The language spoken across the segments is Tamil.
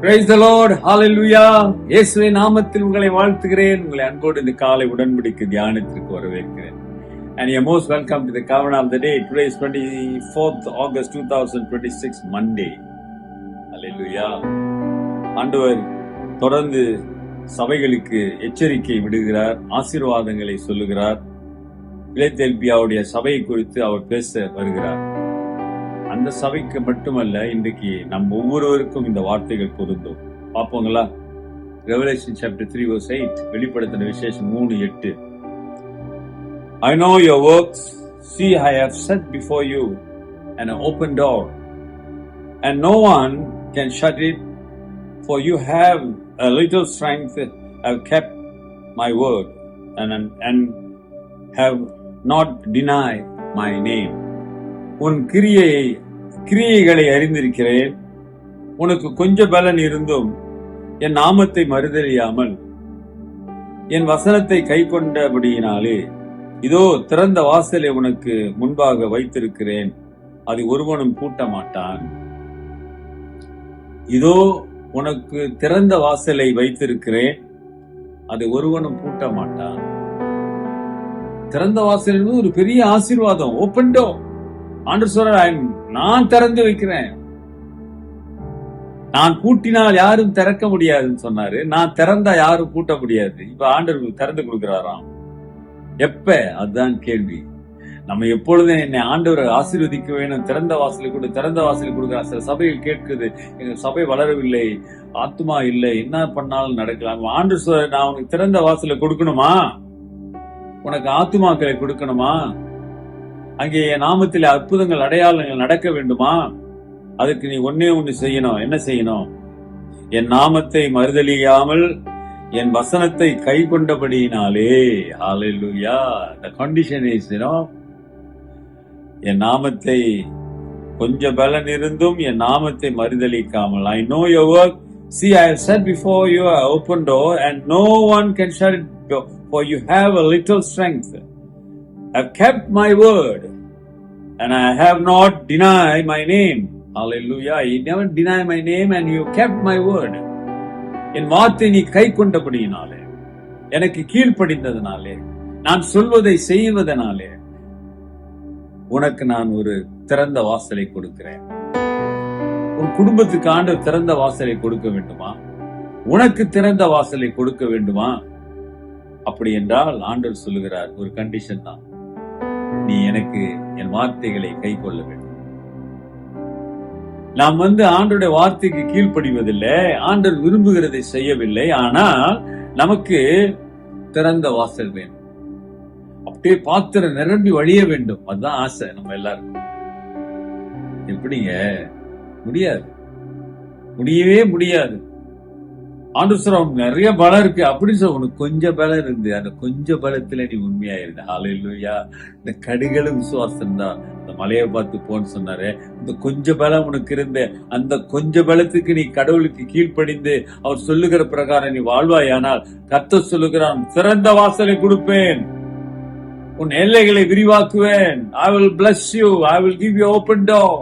Praise the Lord. Hallelujah. இயேசுவே நாமத்தில் உங்களை வாழ்த்துகிறேன். உங்களை அன்போடு இந்த காலை உடன்படிக்கை தியானத்திற்கு வரவேற்கிறேன். And you are most welcome to the covenant of the day. Today is 24th August 2026 Monday. Hallelujah. ஆண்டவர் தொடர்ந்து சபைகளுக்கு எச்சரிக்கை விடுகிறார், ஆசீர்வாதங்களை சொல்லுகிறார். பிலதெல்பியாவுடைய சபையை குறித்து அவர் பேச வருகிறார். அந்த சபைக்கு மட்டுமல்ல, இன்றைக்கு நம்ம ஒவ்வொருவருக்கும் இந்த வார்த்தைகள் பொருந்தும். பார்ப்போங்களா? Revelation chapter 3 verse 8, வெளிப்படுத்தின விசேஷம் 3:8. I know your works, see I have set before you an open door, and no one can shut it, for you have a little strength, have kept my word, and have not denied my name. உன் கிரியைகளை அறிந்திருக்கிறேன். உனக்கு கொஞ்ச பலன் இருந்தும் என் நாமத்தை மறுதலியாமல் என் வசனத்தை கை கொண்டபடியினாலே இதோ திறந்த வாசலை உனக்கு முன்பாக வைத்திருக்கிறேன், அதை ஒருவனும் பூட்ட மாட்டான். இதோ உனக்கு திறந்த வாசலை வைத்திருக்கிறேன், அதை ஒருவனும் பூட்ட மாட்டான். திறந்த வாசல் என்பது ஒரு பெரிய ஆசீர்வாதம். Open door. ஆண்டவர் சொல்றார், நான் திறந்து வைக்கிறேன். நான் பூட்டினால் யாரும் திறக்க முடியாதுன்னு சொன்னாரு. நான் திறந்தா யாரும் பூட்ட முடியாது. இப்ப ஆண்டவர் திறந்து கொடுக்கிறாராம். எப்ப? அதுதான் கேள்வி. நம்ம எப்பொழுதும் என்னை ஆண்டவர் ஆசீர்வதிக்க வேணும், திறந்த வாசலை கொடுக்கிறார். சில சபைகள் கேட்குது, எங்க சபை வளரவில்லை, ஆத்துமா இல்லை, என்ன பண்ணாலும் நடக்கலாம். ஆண்டவர் சொல்ற, நான் உனக்கு திறந்த வாசலை கொடுக்கணுமா? உனக்கு ஆத்துமாக்களை கொடுக்கணுமா? அங்கே என் நாமத்தில் அற்புதங்கள் அடையாளங்கள் நடக்க வேண்டுமா? அதுக்கு நீ ஒன்னே ஒன்று செய்யணும். என்ன செய்யணும்? என் நாமத்தை மறுதலியாமல் என் வசனத்தை கை கொண்டபடியினாலே. ஹல்லேலூயா. the condition is, என் நாமத்தை கொஞ்ச பலன் இருந்தும் என் நாமத்தை மறுதலிக்காமல். I know your work, see I have set before you an open door, and no one can shut it, for you have a little strength. I've kept my word, and I have not denied my name. Hallelujah. You never deny my name, and you kept my word. என் வார்த்தை நீ கை கொண்டபடியினாலே, எனக்கு கீழ்ப்படிந்ததனாலே, நான் சொல்வதை செய்வதனாலே உனக்கு நான் ஒரு திறந்த வாசலை கொடுக்கிறேன். உன் குடும்பத்துக்கு ஆண்டவர் திறந்த வாசலை கொடுக்க வேண்டுமா? உனக்கு திறந்த வாசலை கொடுக்க வேண்டுமா? அப்படி என்றால் ஆண்டவர் சொல்லுகிறார், ஒரு கண்டிஷன் தான், நீ எனக்கு என் வார்த்தைகளை கை கொள்ள வேண்டும். நாம் ஆண்டவருடைய வார்த்தைக்கு கீழ்ப்படிவதில்லை, ஆண்டவர் விரும்புகிறதை செய்யவில்லை. ஆனால் நமக்கு திறந்த வாசல் வேண்டும். அப்படியே பாத்திரம் நிரம்பி வழிய வேண்டும். அதுதான் ஆசை நம்ம எல்லாருக்கும். எப்படிங்க? முடியாது, முடியவே முடியாது. ஆண்டவர் சொல்ற, நிறைய பலம் இருக்கு அப்படின்னு சொல்ல, உனக்கு கொஞ்சம் பலம் இருந்து அந்த கொஞ்ச பலத்துல நீ உண்மையா இருந்த. ஹல்லேலூயா. இந்த கடுகளும் விசுவாசம் தான். அந்த மலையை பார்த்து போன்னு சொன்னாரு. இந்த கொஞ்ச பலம் உனக்கு இருந்த அந்த கொஞ்ச பலத்துக்கு நீ கடவுளுக்கு கீழ்ப்படிந்து அவர் சொல்லுகிற பிரகாரம் நீ வாழ்வாயானால், கர்த்தர் சொல்லுகிறான், திறந்த வாசலை கொடுப்பேன், உன் எல்லைகளை விரிவாக்குவேன். I will bless you, I will give you open door.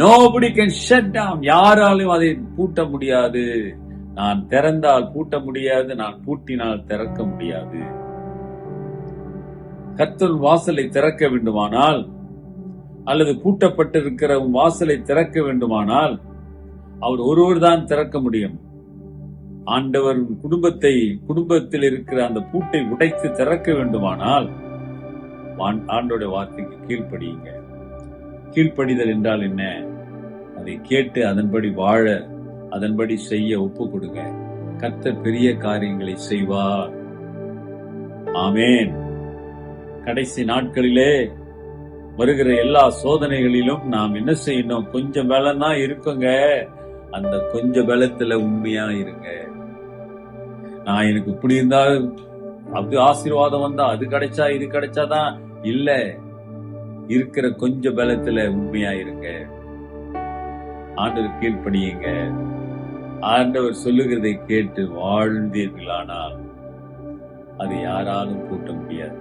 Nobody can shut down. யாராலும் அதை பூட்ட முடியாது. நான் திறந்தால் பூட்ட முடியாது, நான் பூட்டினால் திறக்க முடியாது. கர்த்தர் வாசலை திறக்க வேண்டுமானால், அல்லது பூட்டப்பட்டிருக்கிற வாசலை திறக்க வேண்டுமானால் அவர் ஒருவர் தான் திறக்க முடியும். ஆண்டவர் குடும்பத்தில் இருக்கிற அந்த பூட்டை உடைத்து திறக்க வேண்டுமானால் ஆண்டவருடைய வார்த்தைக்கு கீழ்ப்படியுங்க. கீழ்ப்படிதல் என்றால் என்ன? அதை கேட்டு அதன்படி வாழ, அதன்படி செய்ய ஒப்பு கொடுங்க. கர்த்தர் பெரிய காரியங்களை செய்வார். ஆமென். கடைசி நாட்களிலே வருகிற எல்லா சோதனைகளிலும் நாம் என்ன செய்யணும்? கொஞ்சம் பலம் தான் இருக்குங்க. அந்த கொஞ்ச பலத்துல உண்மையா இருங்க. நான் எனக்கு இப்படி இருந்தா, அது ஆசீர்வாதம் வந்தா, அது கிடைச்சா இது கிடைச்சாதான் இல்ல. இருக்கிற கொஞ்ச பலத்துல உண்மையா இருங்க. ஆண்டவர் கீழ்ப்படியுங்க. ஆண்டவர் சொல்லுகிறதை கேட்டு வாழ்ந்தீர்களானால் அதை யாராலும் கூட்ட முடியாது.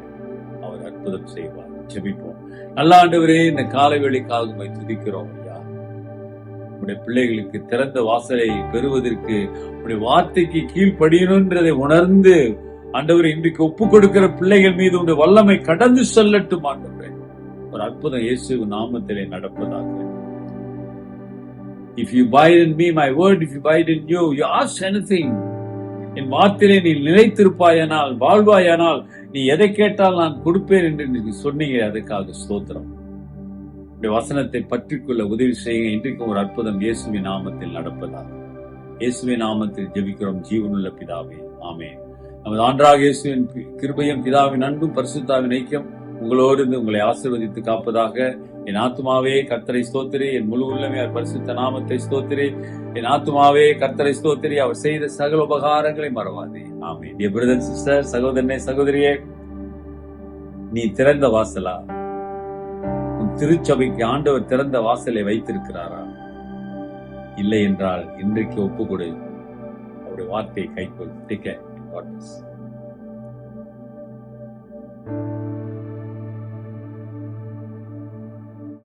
அவர் அற்புதம் செய்வார். ஜெபிப்போம். நல்ல ஆண்டவரே, இந்த காலை வேளைக்காக துதிக்கிறோம் ஐயா. உடைய பிள்ளைகளுக்கு திறந்த வாசலை பெறுவதற்கு உடைய வார்த்தைக்கு கீழ்ப்படியணுன்றதை உணர்ந்து ஆண்டவர் இன்றைக்கு ஒப்பு கொடுக்கிற பிள்ளைகள் மீது உடைய வல்லமை கடந்து செல்லட்டும் ஆண்டவரே. ஒரு அற்புதம் இயேசு நாமத்திலே நடப்பதாக. If you abide in me, my word, if you abide in you, you ask anything. என் வார்த்தையிலே நீ நிலைத்திருப்பாயானால், வாழ்வாயானால், நீ எதை கேட்டால் நான் கொடுப்பேன் என்று நீ சொன்னீங்க. அதுக்காக ஸ்தோத்திரம். இந்த வசனத்தை பற்றிக்கொள்ள உதவி செய்ய. இன்றைக்கும் ஒரு அற்புதம் இயேசுவின் நாமத்தில் நடப்பதாக. இயேசுவின் நாமத்தில் ஜெபிக்கிறோம் ஜீவனுள்ள பிதாவே, ஆமென். நமது ஆண்டவராகிய இயேசுவின் கிருபையும் பிதாவின் அன்பும் பரிசுத்தாவின் ஐக்கியம் உங்களோடு இருந்து உங்களை ஆசீர்வதித்து காப்பதாக. என் ஆத்துமாவே கர்த்தரை ஸ்தோத்திரி, என் முழு உள்ளமே அவர் பரிசுத்த நாமத்தை ஸ்தோத்திரி. என் ஆத்துமாவே கர்த்தரை ஸ்தோத்திரி, அவர் செய்த சகல உபகாரங்களை மறவாதே. ஆமென். டியர் பிரதர் அண்ட் சிஸ்டர், சகோதரனே சகோதரியே, நீ திறந்த வாசலா? உன் திருச்சபைக்கு ஆண்டவர் திறந்த வாசலை வைத்திருக்கிறாரா? இல்லை என்றால் இன்றைக்கு ஒப்புக்கொடு. அவருடைய வார்த்தையை கைக்கொள். Take care. God bless.